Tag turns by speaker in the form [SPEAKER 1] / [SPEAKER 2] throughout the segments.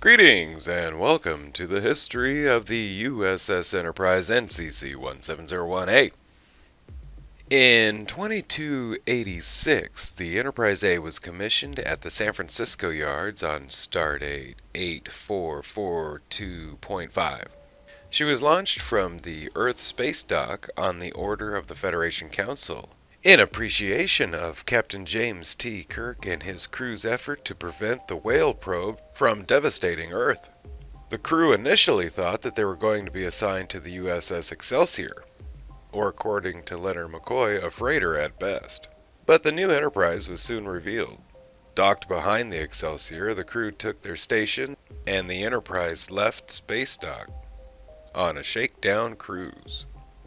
[SPEAKER 1] Greetings and welcome to the history of the USS Enterprise NCC-1701A. In 2286, the Enterprise A was commissioned at the San Francisco yards on stardate 8442.5. She was launched from the Earth Spacedock on the order of the Federation Council, in appreciation of Captain James T. Kirk and his crew's effort to prevent the whale probe from devastating Earth. The crew initially thought that they were going to be assigned to the USS Excelsior, or according to Leonard McCoy, a freighter at best. But the new Enterprise was soon revealed. Docked behind the Excelsior, the crew took their station, and the Enterprise left Spacedock on a Shakedown Cruise.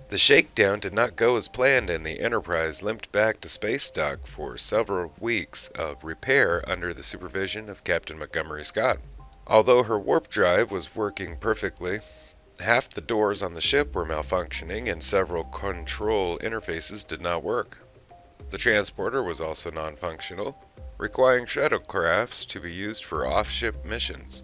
[SPEAKER 1] The shakedown did not go as planned, and the Enterprise limped back to Spacedock for several weeks of repair under the supervision of Captain Montgomery Scott. Although her warp drive was working perfectly, half the doors on the ship were malfunctioning and several control interfaces did not work. The transporter was also non-functional, requiring shuttlecrafts to be used for off-ship missions.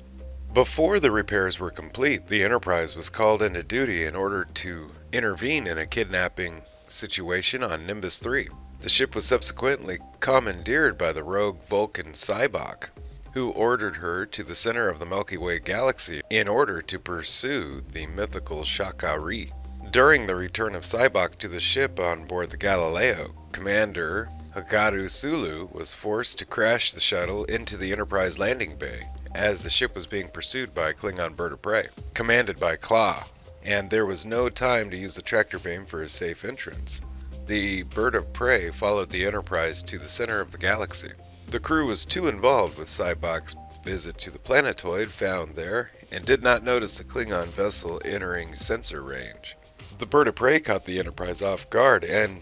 [SPEAKER 1] Before the repairs were complete, the Enterprise was called into duty in order to intervene in a kidnapping situation on Nimbus 3. The ship was subsequently commandeered by the rogue Vulcan Sybok, who ordered her to the center of the Milky Way galaxy in order to pursue the mythical Shaka-Ree. During the return of Sybok to the ship on board the Galileo, Commander Hikaru Sulu was forced to crash the shuttle into the Enterprise landing bay as the ship was being pursued by a Klingon bird of prey, commanded by Claw, and there was no time to use the tractor beam for a safe entrance. The bird of prey followed the Enterprise to the center of the galaxy. The crew was too involved with Sybok's visit to the planetoid found there and did not notice the Klingon vessel entering sensor range. The bird of prey caught the Enterprise off guard and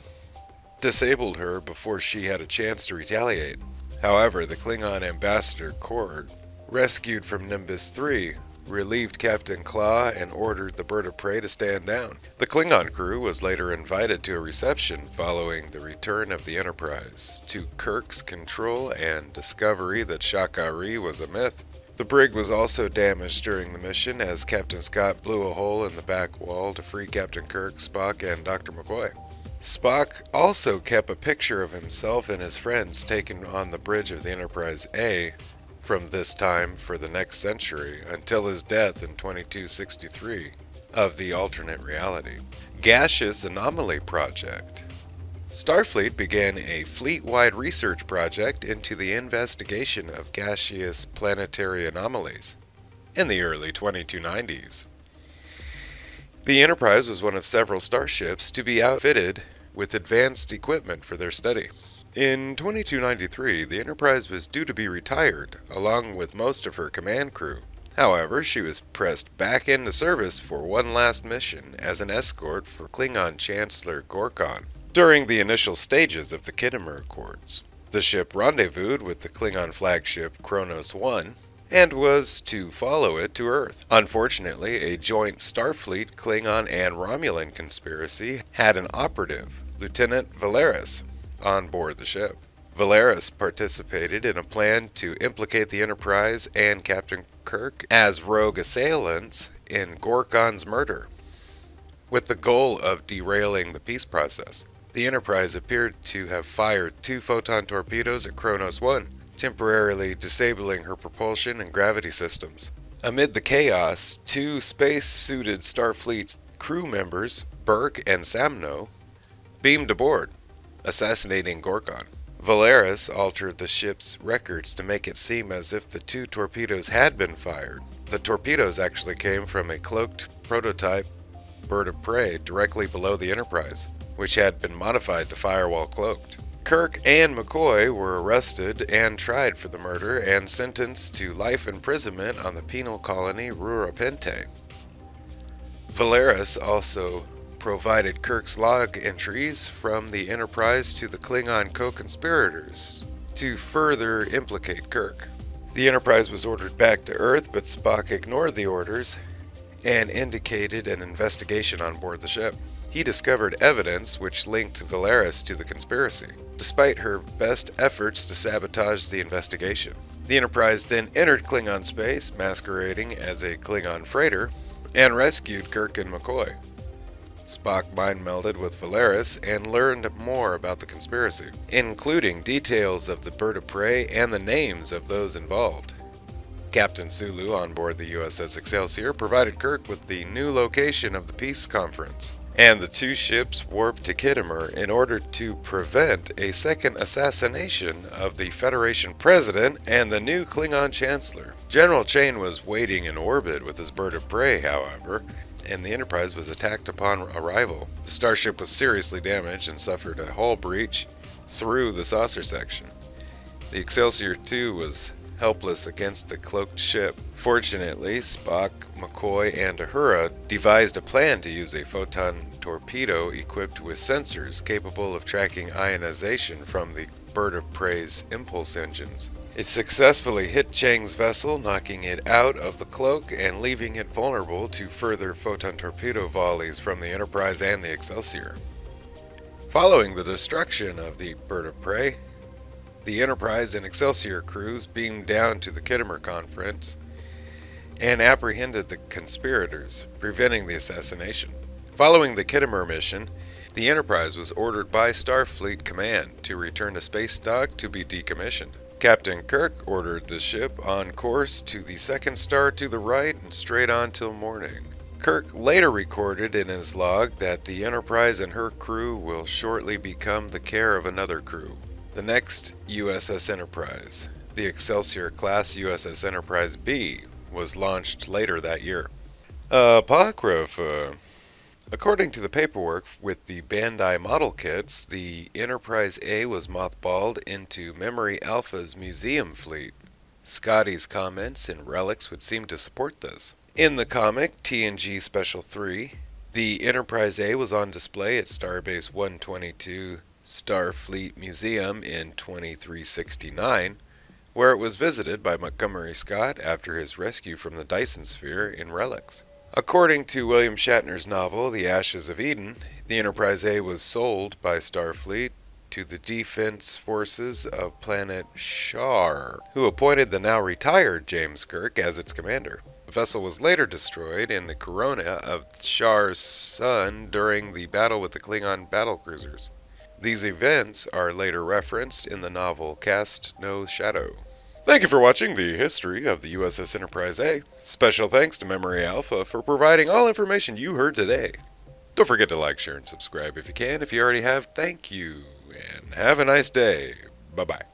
[SPEAKER 1] disabled her before she had a chance to retaliate. However, the Klingon ambassador Cord, rescued from Nimbus 3, relieved Captain Claw and ordered the bird of prey to stand down. The Klingon crew was later invited to a reception following the return of the Enterprise to Kirk's control and discovery that Shaka-Ree was a myth. The brig was also damaged during the mission as Captain Scott blew a hole in the back wall to free Captain Kirk, Spock, and Dr. McCoy. Spock also kept a picture of himself and his friends taken on the bridge of the Enterprise A from this time for the next century until his death in 2263 of the alternate reality. Gaseous Anomaly Project. Starfleet began a fleet-wide research project into the investigation of gaseous planetary anomalies in the early 2290s. The Enterprise was one of several starships to be outfitted with advanced equipment for their study. In 2293, the Enterprise was due to be retired, along with most of her command crew. However, she was pressed back into service for one last mission as an escort for Klingon Chancellor Gorkon. During the initial stages of the Khitomer Accords, the ship rendezvoused with the Klingon flagship Kronos 1 and was to follow it to Earth. Unfortunately, a joint Starfleet, Klingon, and Romulan conspiracy had an operative, Lieutenant Valeris, on board the ship. Valeris participated in a plan to implicate the Enterprise and Captain Kirk as rogue assailants in Gorkon's murder, with the goal of derailing the peace process. The Enterprise appeared to have fired 2 photon torpedoes at Kronos 1, temporarily disabling her propulsion and gravity systems. Amid the chaos, 2 space-suited Starfleet crew members, Burke and Samno, beamed aboard, assassinating Gorkon. Valeris altered the ship's records to make it seem as if the 2 torpedoes had been fired. The torpedoes actually came from a cloaked prototype bird of prey directly below the Enterprise, which had been modified to fire while cloaked. Kirk and McCoy were arrested and tried for the murder and sentenced to life imprisonment on the penal colony Rurapente. Valeris also provided Kirk's log entries from the Enterprise to the Klingon co-conspirators to further implicate Kirk. The Enterprise was ordered back to Earth, but Spock ignored the orders and indicated an investigation on board the ship. He discovered evidence which linked Valeris to the conspiracy, despite her best efforts to sabotage the investigation. The Enterprise then entered Klingon space, masquerading as a Klingon freighter, and rescued Kirk and McCoy. Spock mind-melded with Valeris and learned more about the conspiracy, including details of the bird of prey and the names of those involved. Captain Sulu on board the USS Excelsior provided Kirk with the new location of the peace conference, and the two ships warped to Kittimer in order to prevent a second assassination of the Federation President and the new Klingon Chancellor. General Chain was waiting in orbit with his bird of prey, however, and the Enterprise was attacked upon arrival. The starship was seriously damaged and suffered a hull breach through the saucer section. The Excelsior II was helpless against the cloaked ship. Fortunately, Spock, McCoy, and Uhura devised a plan to use a photon torpedo equipped with sensors capable of tracking ionization from the bird of prey's impulse engines. It successfully hit Chang's vessel, knocking it out of the cloak and leaving it vulnerable to further photon torpedo volleys from the Enterprise and the Excelsior. Following the destruction of the bird of prey, the Enterprise and Excelsior crews beamed down to the Kittimer Conference and apprehended the conspirators, preventing the assassination. Following the Kittimer mission, the Enterprise was ordered by Starfleet Command to return to Spacedock to be decommissioned. Captain Kirk ordered the ship on course to the second star to the right and straight on till morning. Kirk later recorded in his log that the Enterprise and her crew will shortly become the care of another crew. The next USS Enterprise, the Excelsior-class USS Enterprise B, was launched later that year. Apocrypha. According to the paperwork with the Bandai model kits, the Enterprise A was mothballed into Memory Alpha's museum fleet. Scotty's comments and relics would seem to support this. In the comic TNG Special 3, the Enterprise A was on display at Starbase 122 Starfleet Museum in 2369, where it was visited by Montgomery Scott after his rescue from the Dyson Sphere in relics. According to William Shatner's novel, The Ashes of Eden, the Enterprise A was sold by Starfleet to the defense forces of planet Shar, who appointed the now retired James Kirk as its commander. The vessel was later destroyed in the corona of Shar's sun during the battle with the Klingon battlecruisers. These events are later referenced in the novel Cast No Shadow. Thank you for watching the history of the USS Enterprise A. Special thanks to Memory Alpha for providing all information you heard today. Don't forget to like, share, and subscribe if you can. If you already have, thank you, and have a nice day. Bye-bye.